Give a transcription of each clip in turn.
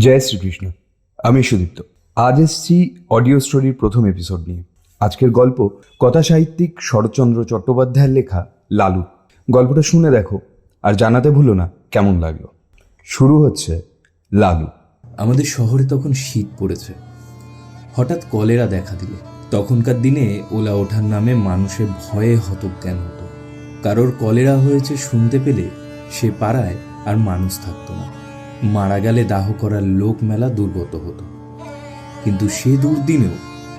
জয় শ্রীকৃষ্ণ। আমি সুদীপ্ত। আজ এসছি অডিও স্টোরির প্রথম এপিসোড নিয়ে। আজকের গল্প কথা সাহিত্যিক শরৎচন্দ্র চট্টোপাধ্যায়ের লেখা লালু। গল্পটা শুনে দেখো আর জানাতে ভুলো না কেমন লাগলো। শুরু হচ্ছে লালু। আমাদের শহরে তখন শীত পড়েছে। হঠাৎ কলেরা দেখা দিল। তখনকার দিনে ওলা ওঠার নামে মানুষের ভয়ে হতজ্ঞান হতো। কারোর কলেরা হয়েছে শুনতে পেলে সে পাড়ায় আর মানুষ থাকতো না। মারা গেলে দাহ করার লোক মেলা দুর্গত হতো। কিন্তু সে দুর্দিনেও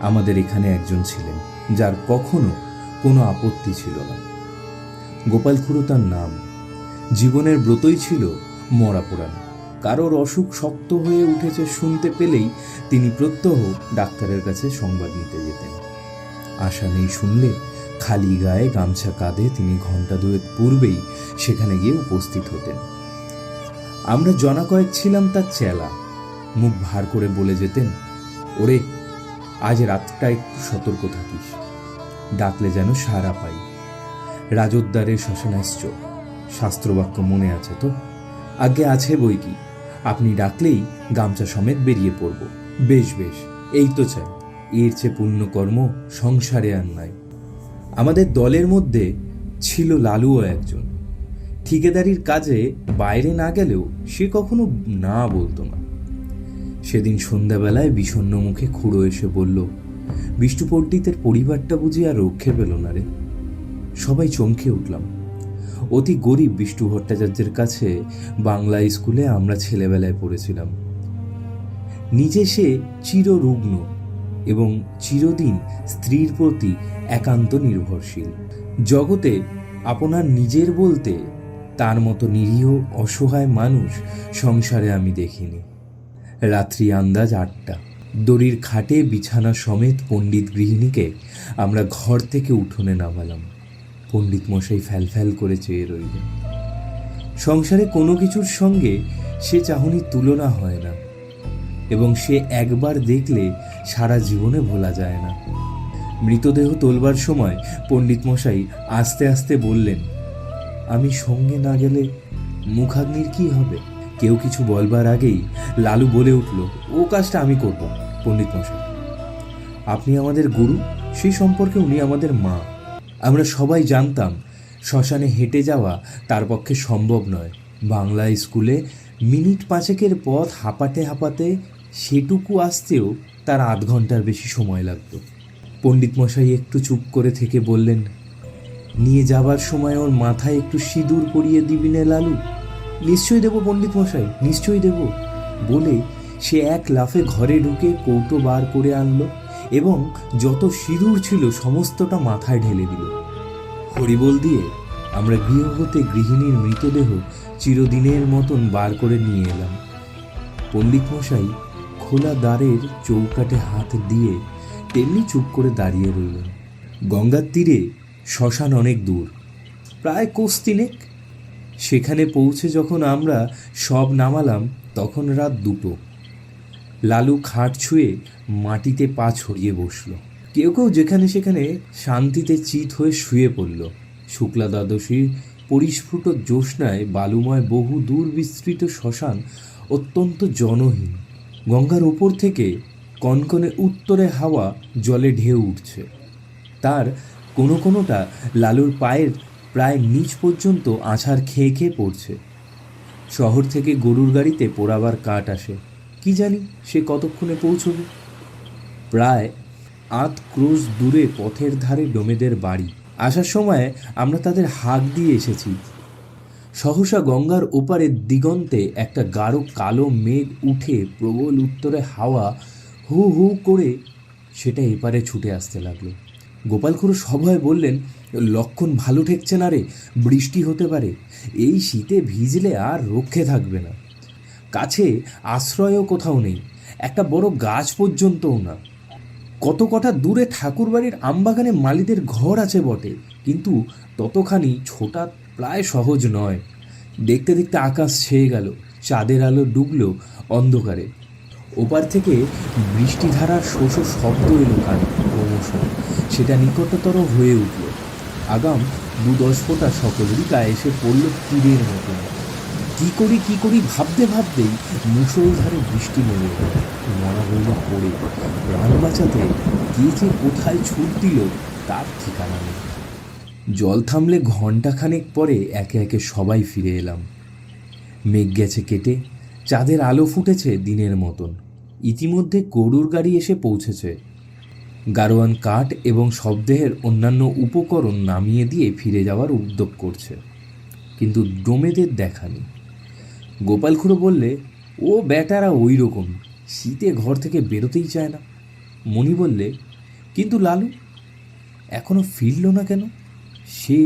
আমাদের এখানে একজন ছিলেন যার কখনো কোনো আপত্তি ছিল না। গোপাল খুড়ো তার নাম। জীবনের ব্রতই ছিল মরা পোড়ানো। কারোর অসুখ শক্ত হয়ে উঠেছে শুনতে পেলেই তিনি প্রত্যহ ডাক্তারের কাছে সংবাদ নিতে যেতেন। আশা নেই শুনলে খালি গায়ে গামছা কাঁধে তিনি ঘন্টা দুয়েক পূর্বেই সেখানে গিয়ে উপস্থিত হতেন। আমরা জনা কয়েক ছিলাম তার চেলা। মুখ ভার করে বলে যেতেন, ওরে আজ রাতটা একটু সতর্ক থাকিস, ডাকলে যেন সাড়া পাই। রাজোদ্দারে শ্মশানাশ্চ শাস্ত্রবাক্য মনে আছে তো? আগে আছে বই কি, আপনি ডাকলেই গামছা সমেত বেরিয়ে পড়ব। বেশ বেশ, এই তো চাই, এর চেয়ে পুণ্যকর্ম সংসারে আর নাই। আমাদের দলের মধ্যে ছিল লালুও একজন। ঠিকাদারির কাজে বাইরে না গেলেও সে কখনো না বলতো না। সেদিন সন্ধ্যাবেলায় বিষণ্ণ মুখে খুড়ো এসে বলল, বিষ্টু পণ্ডিতের পরিবারটা বুঝি আর রক্ষে পেল না রে। সবাই চমকে উঠলাম। অতি গরিব বিষ্টু ভট্টাচার্যের কাছে বাংলা স্কুলে আমরা ছেলেবেলায় পড়েছিলাম। নিজে সে চিররুগ্ন এবং চিরদিন স্ত্রীর প্রতি একান্ত নির্ভরশীল। জগতে আপনার নিজের বলতে তার মতো নিরীহ অসহায় মানুষ সংসারে আমি দেখিনি। রাত্রি আন্দাজ 8টা। দড়ির খাটে বিছানা সমেত পণ্ডিত গৃহিণীকে আমরা ঘর থেকে উঠোনে নামালাম। পণ্ডিত মশাই ফ্যাল করে চেয়ে রইলেন। সংসারে কোনো কিছুর সঙ্গে সে চাহনির তুলনা হয় না এবং সে একবার দেখলে সারা জীবনে ভোলা যায় না। মৃতদেহ তোলবার সময় পণ্ডিত মশাই আস্তে আস্তে বললেন, আমি সঙ্গে না গেলে মুখাগ্নির কি হবে? কেউ কিছু বলবার আগেই লালু বলে উঠল, ও কাজটা আমি করব পণ্ডিত মশাই। আপনি আমাদের গুরু, সেই সম্পর্কে উনি আমাদের মা। আমরা সবাই জানতাম শ্মশানে হেঁটে যাওয়া তার পক্ষে সম্ভব নয়। বাংলা স্কুলে মিনিট 5 পথ হাঁপাতে হাঁপাতে সেটুকু আসতেও তার আধ ঘন্টার বেশি সময় লাগতো। পণ্ডিত মশাই একটু চুপ করে থেকে বললেন, নিয়ে যাবার সময় ওর মাথায় একটু সিঁদুর পরিয়ে দিবি না লালু? নিশ্চয়ই দেব পণ্ডিত মশাই, নিশ্চয়ই দেব বলে সে এক লাফে ঘরে ঢুকে কৌটো বার করে আনলো এবং যত সিঁদুর ছিল সমস্তটা মাথায় ঢেলে দিল। হরিবোল দিয়ে আমরা গৃহ হতে গৃহিণীর মৃতদেহ চিরদিনের মতন বার করে নিয়ে এলাম। পণ্ডিত মশাই খোলা দ্বারের চৌকাঠে হাত দিয়ে তেমনি চুপ করে দাঁড়িয়ে রইলেন। গঙ্গার তীরে শ্মশান অনেক দূর, প্রায় কোষ 3। সেখানে পৌঁছে যখন আমরা সব নামালাম তখন রাত 2টো। লালু খাট ছুঁয়ে মাটিতে পা ছড়িয়ে বসল। কেউ কেউ যেখানে সেখানে শান্তিতে চিত হয়ে শুয়ে পড়ল। শুক্লা দ্বাদশীর পরিস্ফুট জ্যোৎস্নায় বালুময় বহু দূর বিস্তৃত শ্মশান অত্যন্ত জনহীন। গঙ্গার ওপর থেকে কনকনে উত্তরে হাওয়া জলে ঢেউ উঠছে। তার কোনোটা লালুর পায়ের প্রায় নিচ পর্যন্ত আছাড় খেয়ে খেয়ে পড়ছে। শহর থেকে গরুর গাড়িতে পোড়াবার কাঠ আসে, কি জানি সে কতক্ষণে পৌঁছবে। প্রায় 8 ক্রোশ দূরে পথের ধারে ডোমেদের বাড়ি। আসার সময় আমরা তাদের হাঁক দিয়ে এসেছি। সহসা গঙ্গার ওপারের দিগন্তে একটা গাঢ় কালো মেঘ উঠে প্রবল উত্তরে হাওয়া হু হু করে সেটা এপারে ছুটে আসতে লাগলো। গোপাল খুড়ো সভয়ে বললেন, লক্ষণ ভালো ঠেকছে না রে, বৃষ্টি হতে পারে। এই শীতে ভিজলে আর রক্ষে থাকবে না। কাছে আশ্রয়ও কোথাও নেই, একটা বড় গাছ পর্যন্তও না। কত কটা দূরে ঠাকুরবাড়ির আমবাগানে মালিদের ঘর আছে বটে, কিন্তু ততখানি ছোটা প্রায় সহজ নয়। দেখতে দেখতে আকাশ ছেয়ে গেল, চাঁদের আলো ডুবল অন্ধকারে। ওপার থেকে বৃষ্টিধারার শোষ শব্দ এলো কানে ক্রমশ। সেটা নিকটতর হয়ে উঠল। আগাম 2-10 ফোঁটা সকলেরই গায়ে এসে পড়ল তীরের মতন। কি করি ভাবতে ভাবতেই মুষলধারে বৃষ্টি নেমে এলো। মরা হইল পড়ে প্রাণ বাঁচাতে কে যে কোথায় ছুট দিল তার ঠিকানা নেই। জল থামলে ঘণ্টাখানেক পরে একে একে সবাই ফিরে এলাম। মেঘ গেছে কেটে, চাঁদের আলো ফুটেছে দিনের মতন। ইতিমধ্যে গরুর গাড়ি এসে পৌঁছেছে। গারোয়ান কাঠ এবং শবদেহের অন্যান্য উপকরণ নামিয়ে দিয়ে ফিরে যাওয়ার উদ্যোগ করছে, কিন্তু ডোমেদের দেখা নেই। গোপাল খুড়ো বললে, ও বেটারা ওই রকম, শীতে ঘর থেকে বেরোতেই চায় না। মণি বললে, কিন্তু লালু এখনো ফিরল না কেন? সে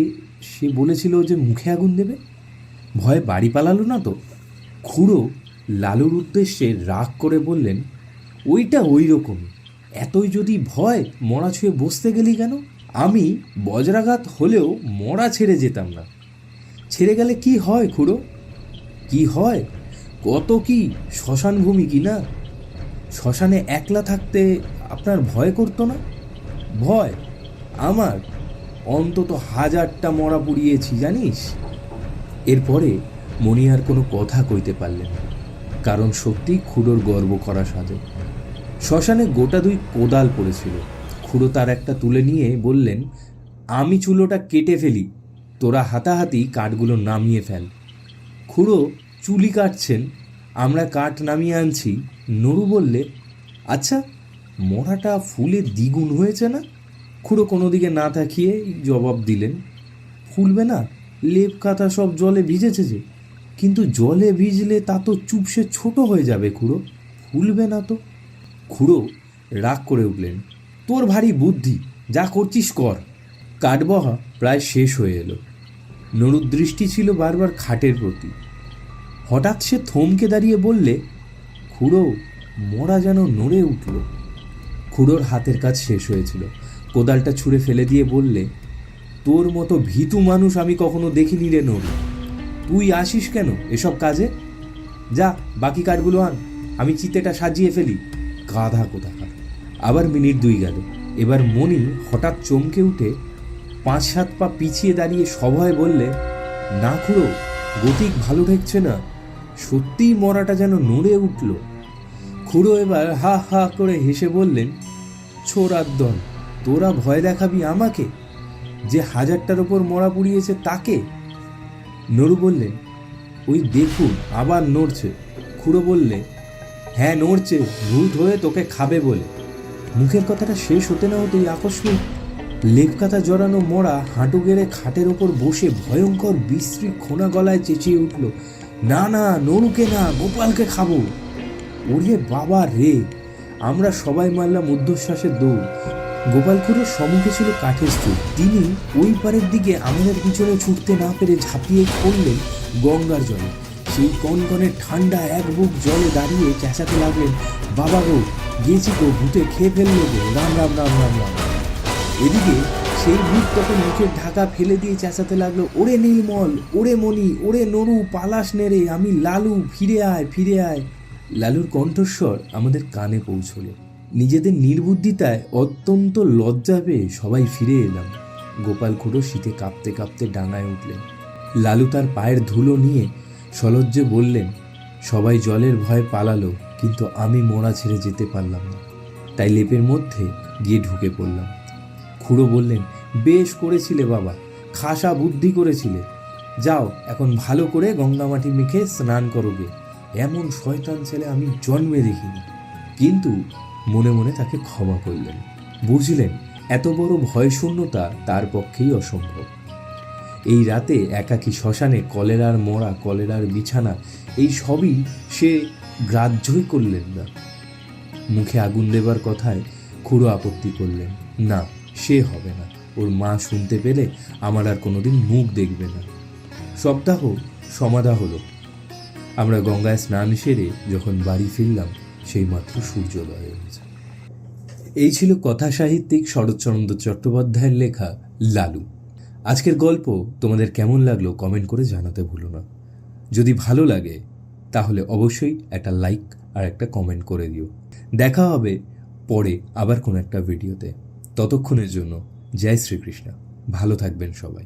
সে বলেছিল যে মুখে আগুন দেবে, ভয়ে বাড়ি পালালো না তো? খুড়ো লালুর উদ্দেশ্যে রাগ করে বললেন, ওইটা ওই রকমই, এতই যদি ভয় মরা ছুঁয়ে বসতে গেলি কেন? আমি বজ্রাঘাত হলেও মরা ছেড়ে যেতাম না। ছেড়ে গেলে কি হয় খুড়ো? কি হয়? কত কি শ্মশান ভূমি কি না? শ্মশানে একলা থাকতে আপনার ভয় করতো না? ভয় আমার? অন্তত 1000টা মরা পুড়িয়েছি জানিস। এরপরে মণি আর কোনো কথা কইতে পারলেন না, কারণ সত্যি খুড়োর গর্ব করা সাজে। শ্মশানে গোটা 2 কোদাল পড়েছিল। খুড়ো তার একটা তুলে নিয়ে বললেন, আমি চুলোটা কেটে ফেলি, তোরা হাতাহাতি কাঠগুলো নামিয়ে ফেল। খুড়ো চুলি কাটছেন, আমরা কাঠ নামিয়ে আনছি। নরু বললে, আচ্ছা মরাটা ফুলে দ্বিগুণ হয়েছে না? খুড়ো কোনো দিকে না তাকিয়ে জবাব দিলেন, ফুলবে না, লেপ কাঁথা সব জলে ভিজেছে যে। কিন্তু জলে ভিজলে তা তো চুপসে ছোট হয়ে যাবে খুড়ো, ফুলবে না তো। খুড়ো রাগ করে উঠলেন, তোর ভারী বুদ্ধি, যা করছিস কর। কাঠবহা প্রায় শেষ হয়ে এলো। নরুর দৃষ্টি ছিল বারবার খাটের প্রতি। হঠাৎ সে থমকে দাঁড়িয়ে বললে, খুড়ো মরা যেন নড়ে উঠল। খুড়োর হাতের কাজ শেষ হয়েছিল। কোদালটা ছুঁড়ে ফেলে দিয়ে বললে, তোর মতো ভীতু মানুষ আমি কখনো দেখিনি রে নরু। তুই আসিস কেন এসব কাজে? যা বাকি কাঠগুলো আন, আমি চিতেটা সাজিয়ে ফেলি। গাধা কোথাকার। আবার মিনিট 2 গেল। এবার মণি হঠাৎ চমকে উঠে 5-7 পা পিছিয়ে দাঁড়িয়ে সভয়ে বললে, না খুড়ো, গতিক ভালো ঠেকছে না, সত্যিই মরাটা যেন নড়ে উঠল। খুড়ো এবার হা হা করে হেসে বললেন, ছোড়ার দল, তোরা ভয় দেখাবি আমাকে, যে 1000টার ওপর মরা পুড়িয়েছে তাকে? নরু বললেন, ওই দেখুন আবার নড়ছে। খুড়ো বললে, হ্যাঁ নড়ছে, ভূত হয়ে তোকে খাবে বলে। মুখের কথাটা শেষ হতে না হতেই আকস্মিক লেপকাতা জড়ানো মরা হাঁটু গেড়ে খাটের ওপর বসে ভয়ঙ্কর বিশ্রী খোনা গলায় চেঁচিয়ে উঠল, না না, নরুকে না, গোপালকে খাবো। ওরে বাবা রে! আমরা সবাই মারলাম ঊর্ধ্বশ্বাসের দৌড়। গোপাল খুড়োর সম্মুখে ছিল কাঠের স্তূপ। তিনি ওই পারের দিকে আমাদের পিছনে ছুটতে না পেরে ঝাঁপিয়ে পড়লেন গঙ্গার জলে। সেই কনকনে ঠান্ডা এক বুক জলে দাঁড়িয়ে চেঁচাতে লাগলেন, বাবা গো, গেছি গো, ভূতে খেয়ে ফেললো গো, রাম রাম রাম রাম রাম। এদিকে সেই ভূত তখন মুখের ঢাকা ফেলে দিয়ে চেঁচাতে লাগলো, ওরে নীলমল, ওরে মণি, ওরে নরু, পালাস নেড়ে, আমি লালু, ফিরে আয় ফিরে আয়। লালুর কণ্ঠস্বর আমাদের কানে পৌঁছলো। নিজেদের নির্বুদ্ধিতায় অত্যন্ত লজ্জা পেয়ে সবাই ফিরে এলাম। গোপাল খুড়ো শীতে কাঁপতে কাঁপতে ডাঙায় উঠলেন। লালু তার পায়ের ধুলো নিয়ে সলজ্জে বললেন, সবাই জলের ভয়ে পালালো, কিন্তু আমি মরা ছেড়ে যেতে পারলাম না, তাই লেপের মধ্যে গিয়ে ঢুকে পড়লাম। খুড়ো বললেন, বেশ করেছিলে বাবা, খাসা বুদ্ধি করেছিলে। যাও এখন ভালো করে গঙ্গা মাটি মেখে স্নান করোগে। এমন শয়তান ছেলে আমি জন্মে দেখিনি। কিন্তু মনে মনে তাকে ক্ষমা করলেন। বুঝলেন এত বড় ভয়শূন্যতা তার পক্ষেই অসম্ভব। এই রাতে একাকী শ্মশানে কলেরার মরা, কলেরার বিছানা, এই সবই সে গ্রাহ্যই করলেন না। মুখে আগুন দেবার কথায় খুড়ো আপত্তি করলেন, না সে হবে না, ওর মা শুনতে পেলে আমার আর কোনোদিন মুখ দেখবে না। সপ্তাহ সমাধা হলো। আমরা গঙ্গায় স্নান সেরে যখন বাড়ি ফিরলাম, সেই মাত্র সূর্যোদয় হয়েছে। এই ছিল কথা সাহিত্যিক শরৎচন্দ্র চট্টোপাধ্যায়ের লেখা লালু। আজকের গল্প তোমাদের কেমন লাগলো কমেন্ট করে জানাতে ভুলো না। যদি ভালো লাগে তাহলে অবশ্যই একটা লাইক আর একটা কমেন্ট করে দিও। দেখা হবে পরে আবার কোনো একটা ভিডিওতে। ততক্ষণের জন্য জয় শ্রীকৃষ্ণ। ভালো থাকবেন সবাই।